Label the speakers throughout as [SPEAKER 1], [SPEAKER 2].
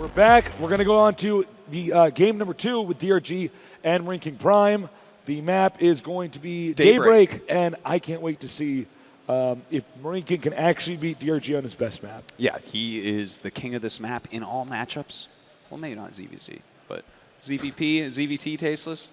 [SPEAKER 1] We're back. We're going to go on to the game number 2 with DRG and MarineKing Prime. The map is going to be Daybreak, and I can't wait to see if MarineKing can actually beat DRG on his best map.
[SPEAKER 2] Yeah, he is the king of this map in all matchups. Well, maybe not ZVZ, but ZVP, ZVT, Tasteless,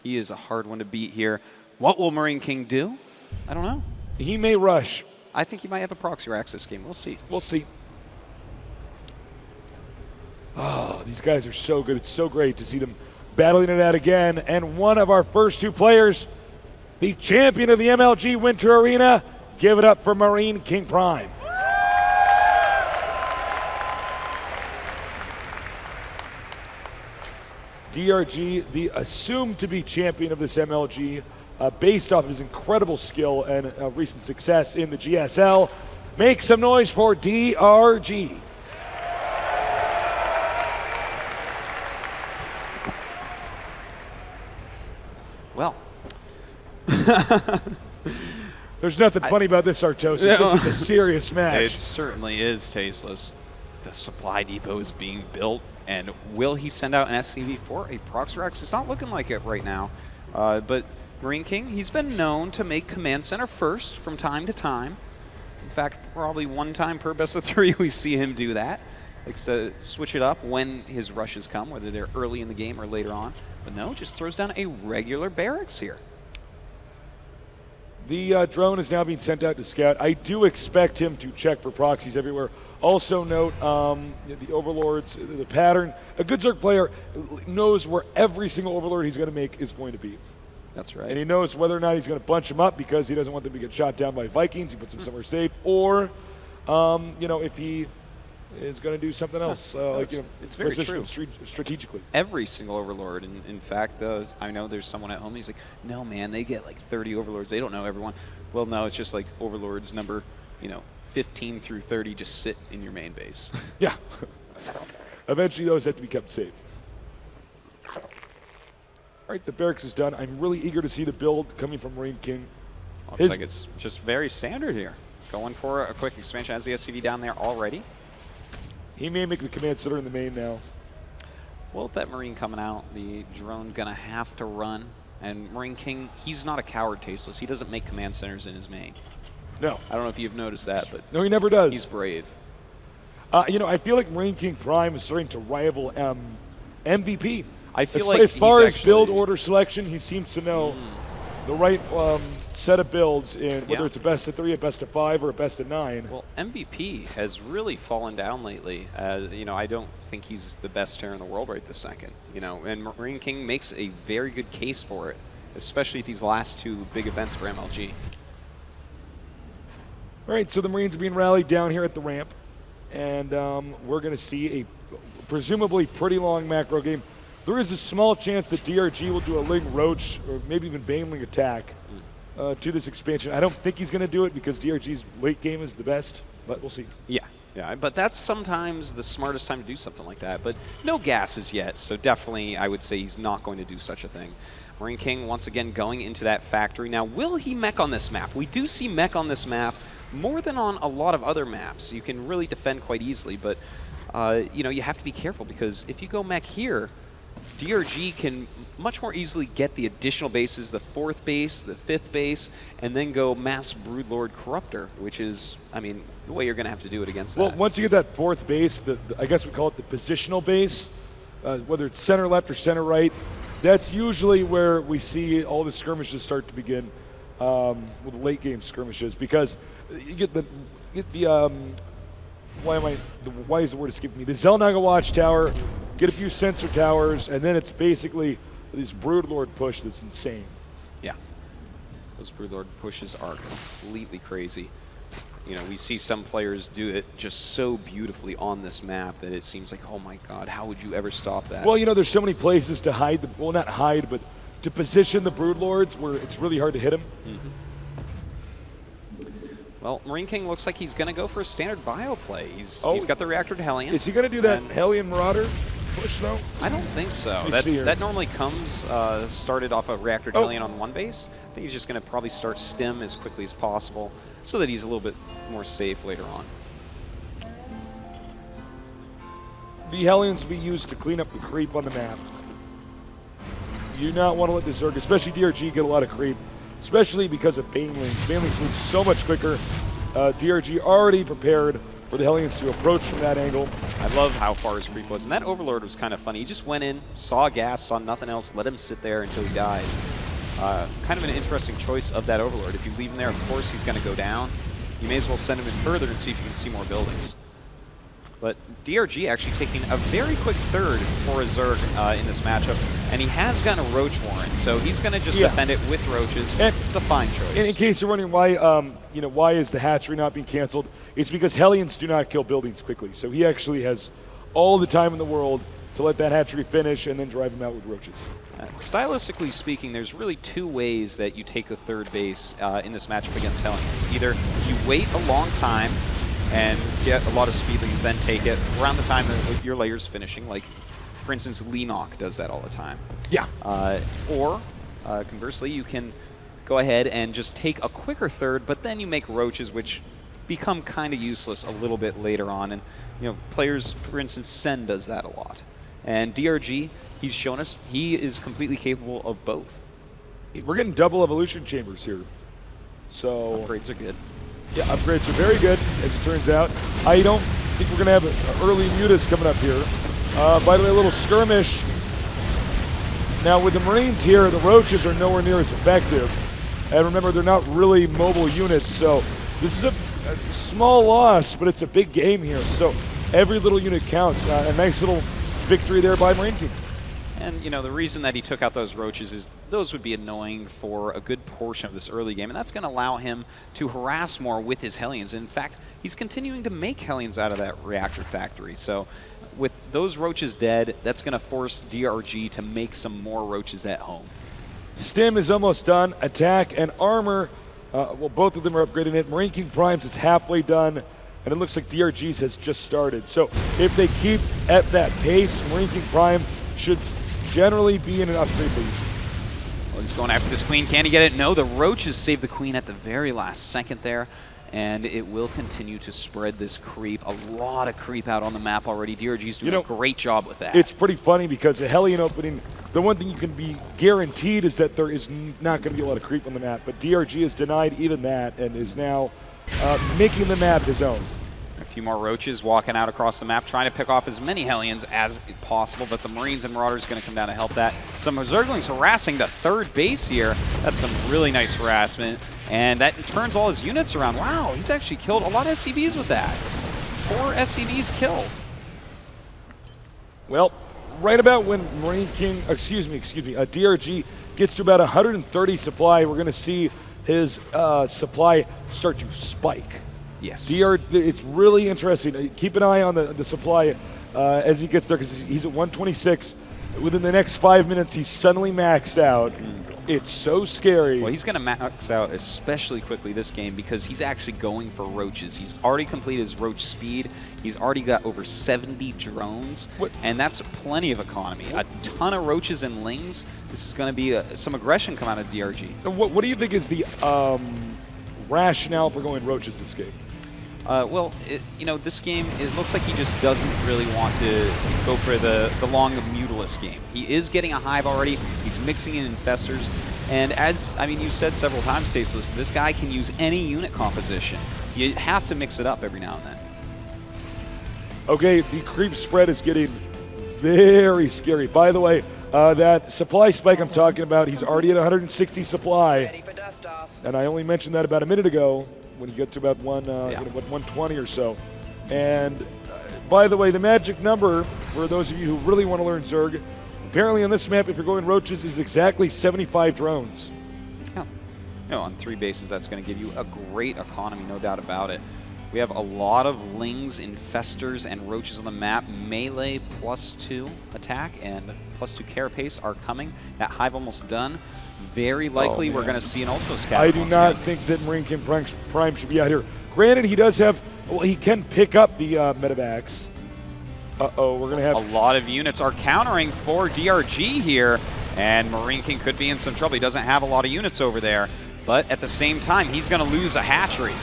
[SPEAKER 2] he is a hard one to beat here. What will MarineKing do? I don't know.
[SPEAKER 1] He may rush.
[SPEAKER 2] I think he might have a proxy or access game. We'll see.
[SPEAKER 1] We'll see. Oh, these guys are so good. It's so great to see them battling it out again. And one of our first 2 players, the champion of the MLG Winter Arena, give it up for MarineKing Prime. DRG, the assumed to be champion of this MLG, based off of his incredible skill and recent success in the GSL. Make some noise for DRG.
[SPEAKER 2] Well.
[SPEAKER 1] There's nothing funny about this, Artosis. This is a serious match.
[SPEAKER 2] It certainly is, Tasteless. The supply depot is being built, and will he send out an SCV for a Proxrax? It's not looking like it right now. But MarineKing, he's been known to make Command Center first from time to time. In fact, probably one time per best of 3 we see him do that. Likes to switch it up when his rushes come, whether they're early in the game or later on. But no, just throws down a regular barracks here.
[SPEAKER 1] The drone is now being sent out to scout. I do expect him to check for proxies everywhere. Also note the overlords, the pattern. A good Zerg player knows where every single overlord he's going to make is going to be.
[SPEAKER 2] That's right.
[SPEAKER 1] And he knows whether or not he's going to bunch them up because he doesn't want them to get shot down by Vikings. He puts them somewhere safe. Or, if he is going to do something else.
[SPEAKER 2] It's very true.
[SPEAKER 1] Strategically.
[SPEAKER 2] Every single overlord. In fact, I know there's someone at home, he's like, no, man, they get like 30 overlords. They don't know everyone. Well, no, it's just like overlords number, 15 through 30 just sit in your main base.
[SPEAKER 1] Yeah. Eventually, those have to be kept safe. All right, the barracks is done. I'm really eager to see the build coming from MarineKing.
[SPEAKER 2] Looks like it's just very standard here. Going for a quick expansion. Has the SCV down there already.
[SPEAKER 1] He may make the command center in the main now.
[SPEAKER 2] Well, with that Marine coming out, the drone going to have to run. And MarineKing, he's not a coward, Tasteless. He doesn't make command centers in his main.
[SPEAKER 1] No.
[SPEAKER 2] I don't know if you've noticed that, but
[SPEAKER 1] no, he never does.
[SPEAKER 2] He's brave.
[SPEAKER 1] I feel like MarineKing Prime is starting to rival MVP.
[SPEAKER 2] I feel like
[SPEAKER 1] as far as build order selection, he seems to know the right set of builds in whether it's a best of 3, a best of 5, or a best of 9.
[SPEAKER 2] Well, MVP has really fallen down lately. I don't think he's the best terror in the world right this second. And MarineKing makes a very good case for it, especially at these last 2 big events for MLG.
[SPEAKER 1] All right, so the Marines are being rallied down here at the ramp, and we're going to see a presumably pretty long macro game. There is a small chance that DRG will do a Ling Roach or maybe even Baneling attack to this expansion. I don't think he's going to do it because DRG's late game is the best, but we'll see.
[SPEAKER 2] Yeah, but that's sometimes the smartest time to do something like that. But no gases yet, so definitely I would say he's not going to do such a thing. MarineKing once again going into that factory. Now, will he mech on this map? We do see mech on this map more than on a lot of other maps. You can really defend quite easily, but you have to be careful because if you go mech here, DRG can much more easily get the additional bases, the 4th base, the 5th base, and then go mass Broodlord Corruptor, which is, the way you're going to have to do it against that.
[SPEAKER 1] Well, once you get that 4th base, I guess we call it the positional base, whether it's center left or center right, that's usually where we see all the skirmishes start to begin, with late game skirmishes, because you get the why is the word escaping me? The Zelnaga Watchtower, get a few sensor towers, and then it's basically this Broodlord push that's insane.
[SPEAKER 2] Yeah. Those Broodlord pushes are completely crazy. We see some players do it just so beautifully on this map that it seems like, oh my god, how would you ever stop that?
[SPEAKER 1] Well, there's so many places to hide, not hide, but to position the Broodlords where it's really hard to hit them.
[SPEAKER 2] Well, MarineKing looks like he's going to go for a standard bio play. He's got the Reactor to Hellion.
[SPEAKER 1] Is he going to do that Hellion Marauder push, though?
[SPEAKER 2] I don't think so. That normally comes started off a Reactor to Hellion on one base. I think he's just going to probably start Stim as quickly as possible so that he's a little bit more safe later on.
[SPEAKER 1] the Hellions will be used to clean up the creep on the map. You do not want to let the Zerg, especially DRG, get a lot of creep, especially because of Banelings. Banelings move so much quicker. DRG already prepared for the Hellions to approach from that angle.
[SPEAKER 2] I love how far his creep was. And that Overlord was kind of funny. He just went in, saw gas, saw nothing else, let him sit there until he died. Kind of an interesting choice of that Overlord. If you leave him there, of course he's going to go down. You may as well send him in further and see if you can see more buildings. But DRG actually taking a very quick third for a Zerg in this matchup. And he has gotten a Roach Warren, so he's going to just defend it with Roaches.
[SPEAKER 1] And
[SPEAKER 2] it's a fine choice.
[SPEAKER 1] In case you're wondering why, why is the hatchery not being canceled, it's because Hellions do not kill buildings quickly. So he actually has all the time in the world to let that hatchery finish and then drive him out with Roaches.
[SPEAKER 2] Stylistically speaking, there's really two ways that you take the third base in this matchup against Hellions. Either you wait a long time and get a lot of speedlings, then take it around the time that your layer's finishing. Like, for instance, Leenock does that all the time.
[SPEAKER 1] Yeah.
[SPEAKER 2] Or, conversely, you can go ahead and just take a quicker third, but then you make Roaches, which become kind of useless a little bit later on. And, players, for instance, Sen does that a lot. And DRG, he's shown us he is completely capable of both.
[SPEAKER 1] We're getting double evolution chambers here. So
[SPEAKER 2] upgrades are good.
[SPEAKER 1] Yeah, upgrades are very good, as it turns out. I don't think we're going to have an early mutas coming up here. By the way, a little skirmish. Now, with the Marines here, the Roaches are nowhere near as effective. And remember, they're not really mobile units, so this is a small loss, but it's a big game here. So every little unit counts. A nice little victory there by MarineKing.
[SPEAKER 2] And, the reason that he took out those Roaches is those would be annoying for a good portion of this early game, and that's going to allow him to harass more with his Hellions. In fact, he's continuing to make Hellions out of that reactor factory. So with those Roaches dead, that's going to force DRG to make some more Roaches at home.
[SPEAKER 1] Stim is almost done. Attack and armor, well, both of them are upgrading it. MarineKing Primes is halfway done, and it looks like DRG's has just started. So if they keep at that pace, MarineKing Prime should generally be in an upgrade lead.
[SPEAKER 2] Well, he's going after this queen. Can he get it? No, the Roaches saved the queen at the very last second there, and it will continue to spread this creep. A lot of creep out on the map already. DRG's doing a great job with that.
[SPEAKER 1] It's pretty funny because the Hellion opening, the one thing you can be guaranteed is that there is not going to be a lot of creep on the map, but DRG has denied even that and is now making the map his own.
[SPEAKER 2] A few more Roaches walking out across the map, trying to pick off as many Hellions as possible, but the Marines and Marauders going to come down to help that. Some Zerglings harassing the third base here. That's some really nice harassment, and that turns all his units around. Wow, he's actually killed a lot of SCVs with that. 4 SCVs killed.
[SPEAKER 1] Well, right about when MarineKing, DRG gets to about 130 supply, we're going to see his supply start to spike.
[SPEAKER 2] Yes.
[SPEAKER 1] It's really interesting. Keep an eye on the supply as he gets there because he's at 126. Within the next 5 minutes, he's suddenly maxed out. It's so scary.
[SPEAKER 2] Well, he's going to max out especially quickly this game because he's actually going for Roaches. He's already completed his Roach speed. He's already got over 70 drones, and that's plenty of economy. A ton of Roaches and Lings. This is going to be some aggression come out of DRG.
[SPEAKER 1] What do you think is the rationale for going Roaches this game?
[SPEAKER 2] Well, this game, it looks like he just doesn't really want to go for the long Mutalist game. He is getting a Hive already. He's mixing in Infestors. And you said several times, Tasteless, this guy can use any unit composition. You have to mix it up every now and then.
[SPEAKER 1] Okay, the creep spread is getting very scary. By the way, that supply spike I'm talking about, he's already at 160 supply. And I only mentioned that about a minute ago, when you get to about 120 or so. And by the way, the magic number, for those of you who really want to learn Zerg, apparently on this map, if you're going Roaches, is exactly 75 drones.
[SPEAKER 2] Yeah. On 3 bases, that's going to give you a great economy, no doubt about it. We have a lot of Lings, Infestors, and Roaches on the map. Melee +2 attack and +2 carapace are coming. That Hive almost done. Very likely we're going to see an Ultra Scatter.
[SPEAKER 1] I do not think that MarineKing Prime should be out here. Granted, he does have, he can pick up the Medivacs. Uh-oh, we're going to have...
[SPEAKER 2] A lot of units are countering for DRG here, and MarineKing could be in some trouble. He doesn't have a lot of units over there, but at the same time, he's going to lose a hatchery.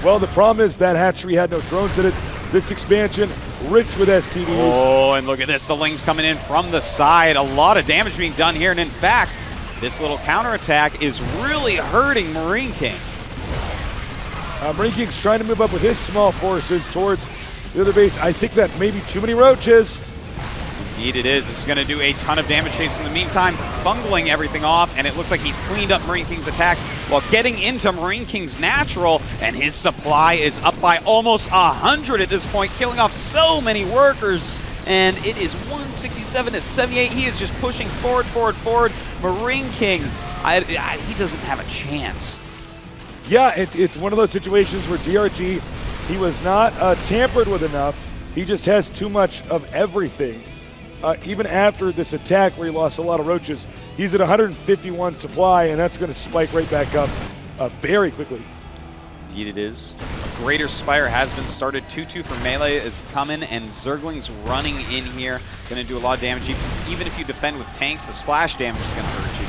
[SPEAKER 1] Well, the problem is that hatchery had no drones in it. This expansion rich with SCVs.
[SPEAKER 2] Oh, and look at this. The Ling's coming in from the side. A lot of damage being done here. And in fact, this little counterattack is really hurting MarineKing.
[SPEAKER 1] MarineKing's trying to move up with his small forces towards the other base. I think that may be too many roaches.
[SPEAKER 2] Indeed it is. This is going to do a ton of damage. Chase in the meantime, bungling everything off, and it looks like he's cleaned up MarineKing's attack while getting into MarineKing's natural, and his supply is up by almost 100 at this point, killing off so many workers, and it is 167 to 78. He is just pushing forward. MarineKing, he doesn't have a chance.
[SPEAKER 1] Yeah, it's one of those situations where DRG, he was not tampered with enough. He just has too much of everything. Even after this attack where he lost a lot of roaches, he's at 151 supply, and that's going to spike right back up very quickly.
[SPEAKER 2] Indeed it is. A Greater Spire has been started. 2-2 for melee is coming, and Zergling's running in here. Going to do a lot of damage. Even if you defend with tanks, the splash damage is going to hurt you.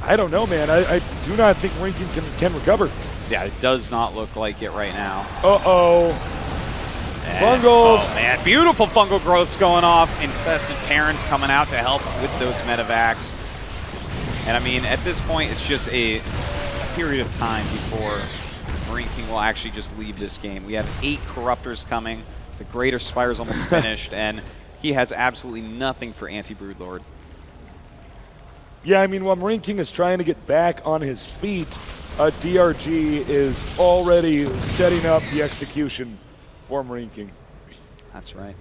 [SPEAKER 1] I don't know, man. I do not think MarineKing can recover.
[SPEAKER 2] Yeah, it does not look like it right now.
[SPEAKER 1] Uh-oh. Fungals.
[SPEAKER 2] Oh, man. Beautiful fungal growths going off. Infested Terrans coming out to help with those medevacs. And, I mean, at this point, it's just a period of time before MarineKing will actually just leave this game. We have 8 Corruptors coming. The Greater Spire is almost finished, and he has absolutely nothing for Anti-Broodlord.
[SPEAKER 1] Yeah, I mean, while MarineKing is trying to get back on his feet, DRG is already setting up the execution for MarineKing.
[SPEAKER 2] That's right.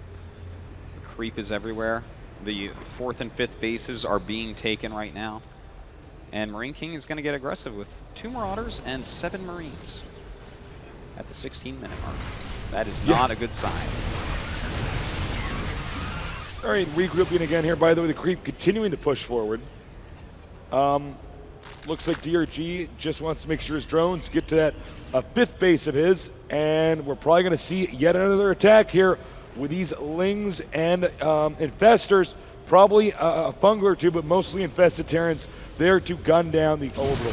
[SPEAKER 2] The creep is everywhere. The 4th and 5th bases are being taken right now. And MarineKing is going to get aggressive with 2 Marauders and 7 Marines at the 16-minute mark. That is not a good sign.
[SPEAKER 1] All right, regrouping again here. By the way, the creep continuing to push forward. Looks like DRG just wants to make sure his drones get to that 5th base of his, and we're probably going to see yet another attack here with these Lings and Infestors. Probably a Fungal or 2, but mostly Infested Terrans there to gun down the Orbital.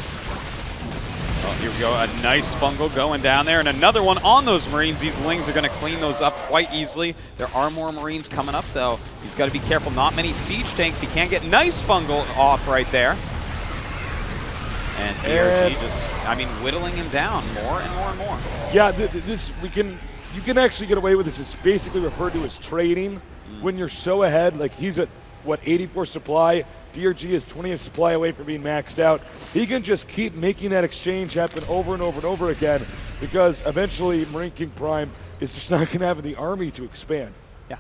[SPEAKER 2] Well, here we go. A nice Fungal going down there, and another one on those Marines. These Lings are going to clean those up quite easily. There are more Marines coming up, though. He's got to be careful. Not many siege tanks. He can't get nice Fungal off right there. And DRG just, I mean, whittling him down more and more and more.
[SPEAKER 1] Yeah, you can actually get away with this. It's basically referred to as trading when you're so ahead. Like, he's at, what, 84 supply. DRG is 20 supply away from being maxed out. He can just keep making that exchange happen over and over and over again, because eventually MarineKing Prime is just not going to have the army to expand.
[SPEAKER 2] Yeah.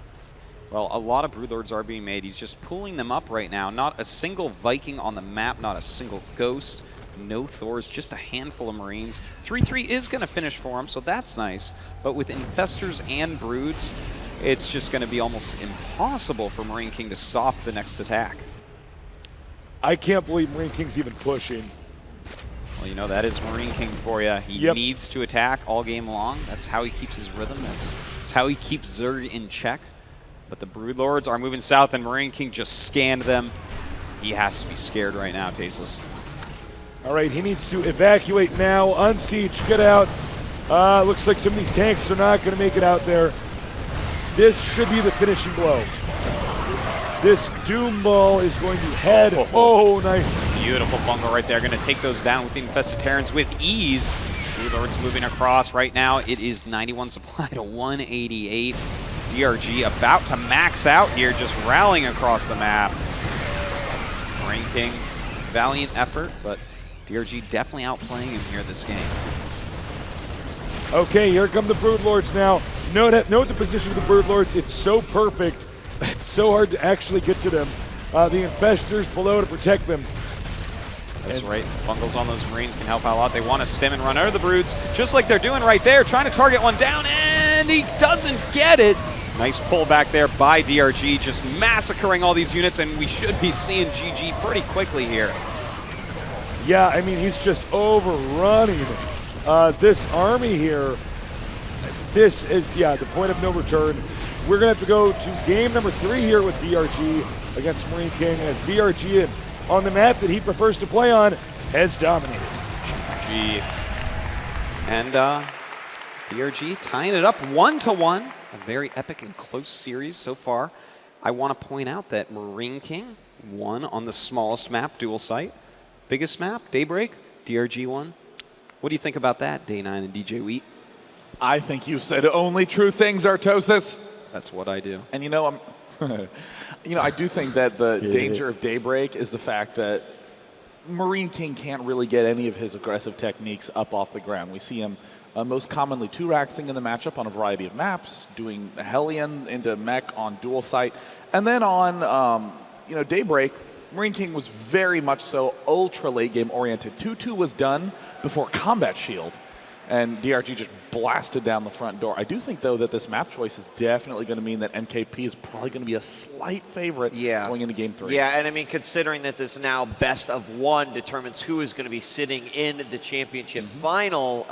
[SPEAKER 2] Well, a lot of Broodlords are being made. He's just pulling them up right now. Not a single Viking on the map, not a single Ghost. No Thors, just a handful of Marines. 3-3 is going to finish for him, so that's nice. But with Infestors and Broods, it's just going to be almost impossible for MarineKing to stop the next attack.
[SPEAKER 1] I can't believe MarineKing's even pushing.
[SPEAKER 2] Well, you know, that is MarineKing for you. He needs to attack all game long. That's how he keeps his rhythm. That's how he keeps Zerg in check. But the Broodlords are moving south, and MarineKing just scanned them. He has to be scared right now, Tasteless.
[SPEAKER 1] All right, he needs to evacuate now. Unsiege, get out. Looks like some of these tanks are not going to make it out there. This should be the finishing blow. This Doom Ball is going to head. Oh, nice.
[SPEAKER 2] Beautiful Fungal right there. Going to take those down with the Infested Terrans with ease. Broodlords moving across right now. It is 91 supply to 188. DRG about to max out here, just rallying across the map. MarineKing, valiant effort, but DRG definitely outplaying him here this game.
[SPEAKER 1] Okay, here come the Broodlords now. Note the position of the Broodlords. It's so perfect. It's so hard to actually get to them. The Infestors below to protect them.
[SPEAKER 2] That's right. Fungals on those Marines can help out a lot. They want to stem and run under the Broods, just like they're doing right there, trying to target one down, and he doesn't get it. Nice pull back there by DRG, just massacring all these units, and we should be seeing GG pretty quickly here.
[SPEAKER 1] Yeah, I mean, he's just overrunning this army here. This is, the point of no return. We're going to have to go to game number 3 here with DRG against MarineKing, as DRG on the map that he prefers to play on has dominated.
[SPEAKER 2] GG. And DRG tying it up 1-1. A very epic and close series so far. I want to point out that MarineKing won on the smallest map, dual site. Biggest map, Daybreak, DRG won. What do you think about that, Day9 and DJ Wheat?
[SPEAKER 3] I think you've said only true things, Artosis.
[SPEAKER 2] That's what I do.
[SPEAKER 3] And I do think that the danger of Daybreak is the fact that MarineKing can't really get any of his aggressive techniques up off the ground. We see him most commonly 2-raxing in the matchup on a variety of maps, doing Hellion into mech on dual site, and then on Daybreak, MarineKing was very much so ultra late game oriented. 2-2 was done before Combat Shield, and DRG just blasted down the front door. I do think, though, that this map choice is definitely going to mean that MKP is probably going to be a slight favorite going into Game 3.
[SPEAKER 4] Yeah, and I mean, considering that this now best of one determines who is going to be sitting in the championship final,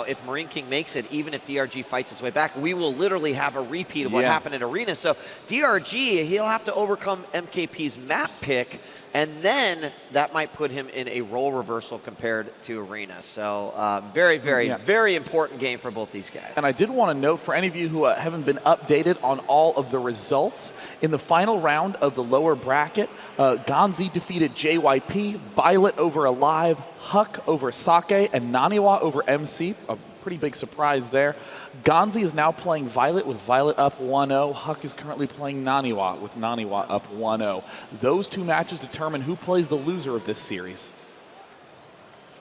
[SPEAKER 4] if MarineKing makes it, even if DRG fights his way back, we will literally have a repeat of what happened in Arena. So DRG, he'll have to overcome MKP's map pick, and then that might put him in a role reversal compared to Arena. So very, very important game for both these guys.
[SPEAKER 3] And I did want to note, for any of you who haven't been updated on all of the results, in the final round of the lower bracket, Ganzi defeated JYP, Violet over Alive, Huck over Sake, and Naniwa over MC. A pretty big surprise there. Ganzi is now playing Violet with Violet up 1-0. Huck is currently playing Naniwa with Naniwa up 1-0. Those two matches determine who plays the loser of this series.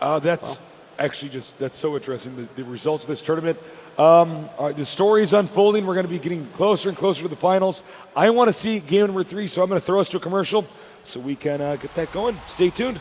[SPEAKER 1] That's that's so interesting, the results of this tournament. The story is unfolding. We're going to be getting closer and closer to the finals. I want to see game number 3, so I'm going to throw us to a commercial so we can get that going. Stay tuned.